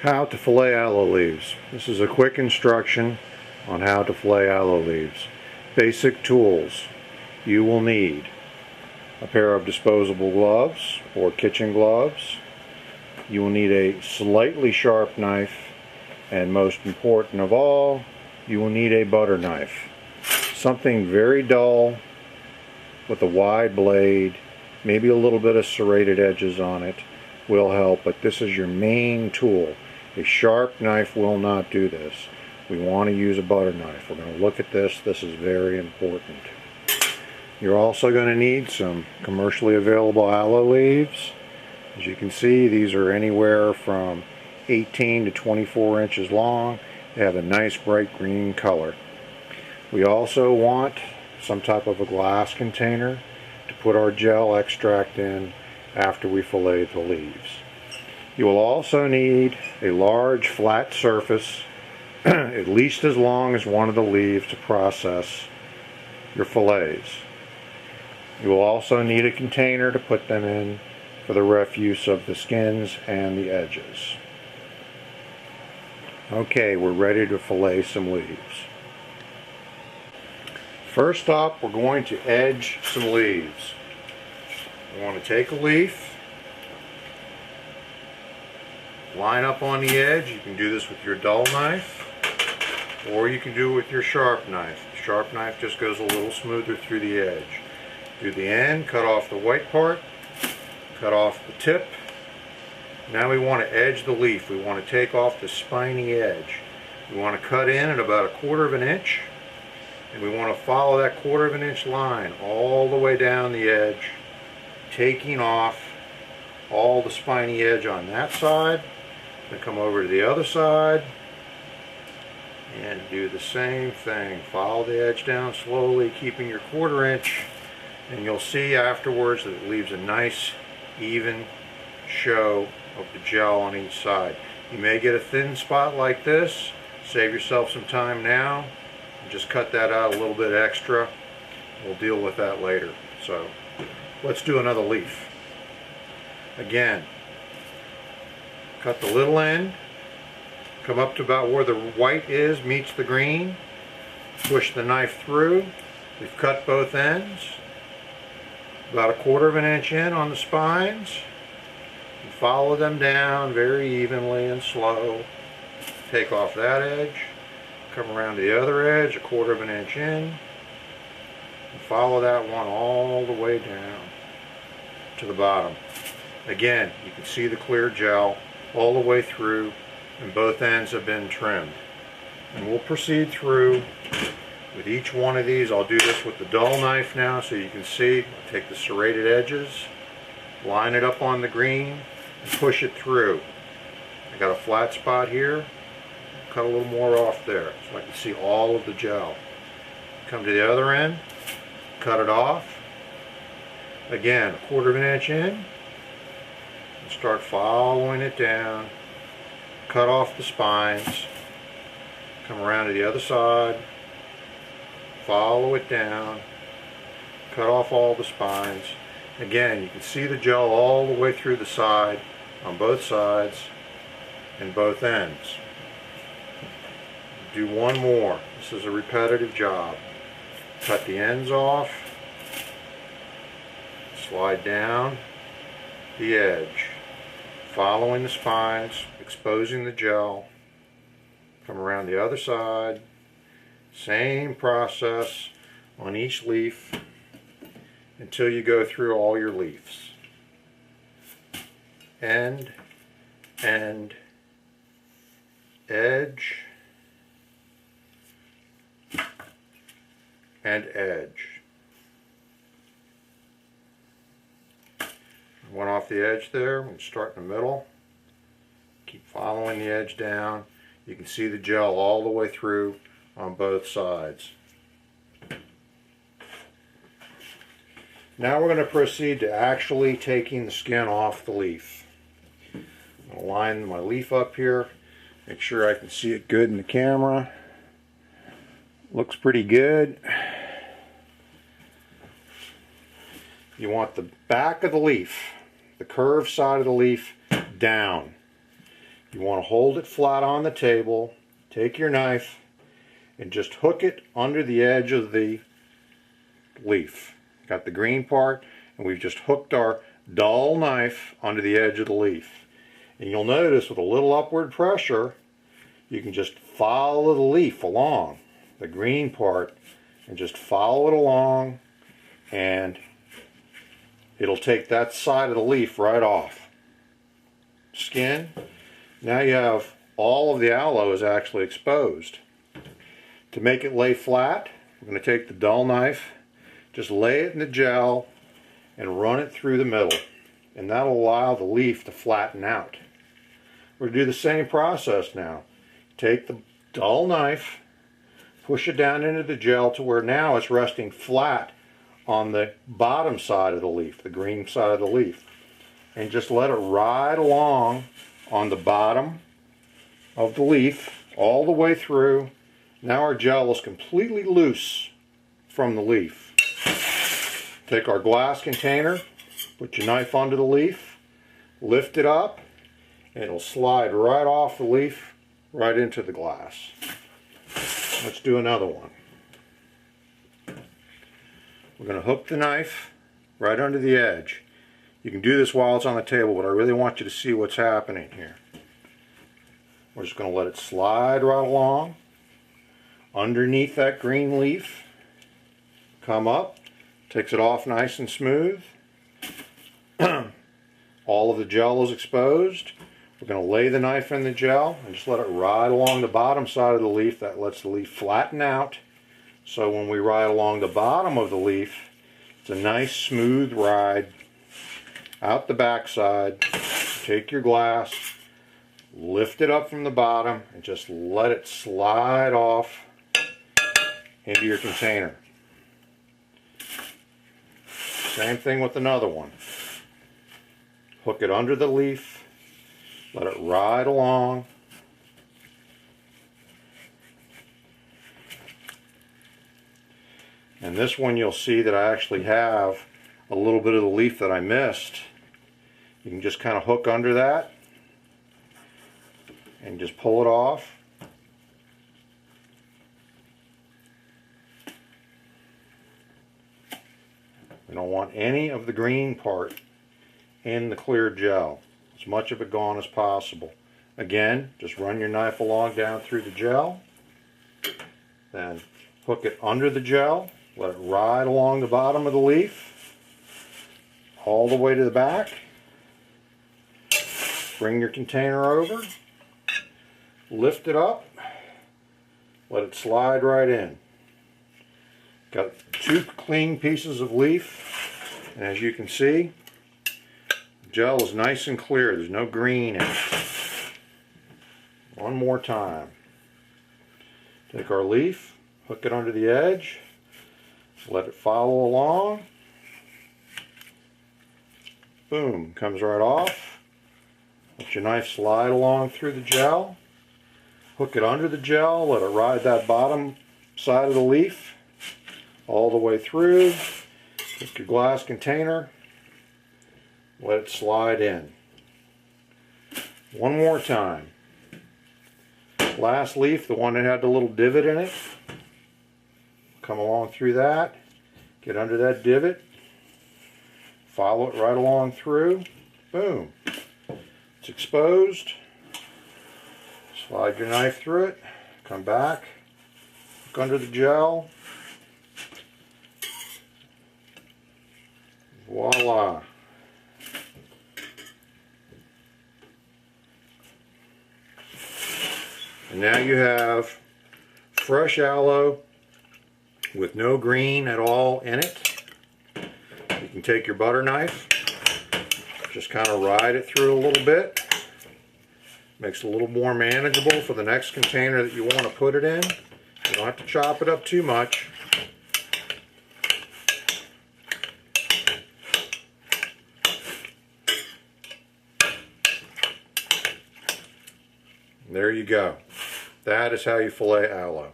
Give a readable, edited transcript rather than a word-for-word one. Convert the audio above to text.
How to fillet aloe leaves. This is a quick instruction on how to fillet aloe leaves. Basic tools. You will need a pair of disposable gloves or kitchen gloves. You will need a slightly sharp knife, and most important of all, you will need a butter knife. Something very dull with a wide blade, maybe a little bit of serrated edges on it will help, but this is your main tool. A sharp knife will not do this. We want to use a butter knife. We're going to look at this. This is very important. You're also going to need some commercially available aloe leaves. As you can see, these are anywhere from 18 to 24 inches long. They have a nice bright green color. We also want some type of a glass container to put our gel extract in after we fillet the leaves. You will also need a large flat surface at least as long as one of the leaves to process your fillets. You will also need a container to put them in for the refuse of the skins and the edges. Okay, we're ready to fillet some leaves. First up, we're going to edge some leaves. We want to take a leaf, line up on the edge. You can do this with your dull knife, or you can do it with your sharp knife. The sharp knife just goes a little smoother through the edge. Do the end, cut off the white part, cut off the tip. Now we want to edge the leaf. We want to take off the spiny edge. We want to cut in at about 1/4 inch, and we want to follow that 1/4 inch line all the way down the edge, taking off all the spiny edge on that side. Then come over to the other side and do the same thing. Follow the edge down slowly, keeping your 1/4 inch, and you'll see afterwards that it leaves a nice even show of the gel on each side. You may get a thin spot like this. Save yourself some time now and just cut that out a little bit extra. We'll deal with that later. So let's do another leaf. Again, cut the little end, come up to about where the white is meets the green, push the knife through. We've cut both ends, about 1/4 inch in on the spines, and follow them down very evenly and slow. Take off that edge, come around to the other edge, 1/4 inch in, and follow that one all the way down to the bottom. Again, you can see the clear gel all the way through, and both ends have been trimmed. And we'll proceed through with each one of these. I'll do this with the dull knife now so you can see. I'll take the serrated edges, line it up on the green, and push it through. I got a flat spot here. Cut a little more off there so I can see all of the gel. Come to the other end, cut it off. Again, 1/4 inch in. Start following it down, cut off the spines, come around to the other side, follow it down, cut off all the spines. Again, you can see the gel all the way through the side, on both sides and both ends. Do one more. This is a repetitive job. Cut the ends off, slide down the edge, following the spines, exposing the gel, come around the other side, same process on each leaf until you go through all your leaves. End, end, edge, and edge. One off the edge there. We'll start in the middle. Keep following the edge down. You can see the gel all the way through on both sides. Now we're going to proceed to actually taking the skin off the leaf. I'm going to line my leaf up here. Make sure I can see it good in the camera. Looks pretty good. You want the back of the leaf, the curved side of the leaf, down. You want to hold it flat on the table, take your knife, and just hook it under the edge of the leaf. Got the green part, and we've just hooked our dull knife under the edge of the leaf. And you'll notice with a little upward pressure, you can just follow the leaf along, the green part, and just follow it along, and it'll take that side of the leaf right off. Skin. Now you have all of the aloe is actually exposed. To make it lay flat, we're going to take the dull knife, just lay it in the gel, and run it through the middle. And that'll allow the leaf to flatten out. We're going to do the same process now. Take the dull knife, push it down into the gel to where now it's resting flat on the bottom side of the leaf, the green side of the leaf. And just let it ride along on the bottom of the leaf all the way through. Now our gel is completely loose from the leaf. Take our glass container, put your knife under the leaf, lift it up, and it'll slide right off the leaf right into the glass. Let's do another one. We're going to hook the knife right under the edge. You can do this while it's on the table, but I really want you to see what's happening here. We're just going to let it slide right along underneath that green leaf, come up, takes it off nice and smooth. All of the gel is exposed. We're going to lay the knife in the gel and just let it ride along the bottom side of the leaf. That lets the leaf flatten out. So when we ride along the bottom of the leaf, it's a nice smooth ride out the back side. Take your glass, lift it up from the bottom, and just let it slide off into your container. Same thing with another one. Hook it under the leaf, let it ride along. And this one you'll see that I actually have a little bit of the leaf that I missed. You can just kind of hook under that and just pull it off. We don't want any of the green part in the clear gel. As much of it gone as possible. Again, just run your knife along down through the gel. Then hook it under the gel. Let it ride along the bottom of the leaf. All the way to the back. Bring your container over. Lift it up. Let it slide right in. Got two clean pieces of leaf, and as you can see, the gel is nice and clear. There's no green in it. One more time. Take our leaf, hook it under the edge, let it follow along. Boom, comes right off. Let your knife slide along through the gel. Hook it under the gel, let it ride that bottom side of the leaf all the way through. Take your glass container, let it slide in. One more time. Last leaf, the one that had the little divot in it. Come along through that, get under that divot, follow it right along through. Boom. It's exposed. Slide your knife through it, come back, look under the gel. Voila. And now you have fresh aloe with no green at all in it. You can take your butter knife, just kind of ride it through a little bit. Makes it a little more manageable for the next container that you want to put it in. You don't have to chop it up too much. There you go. That is how you fillet aloe.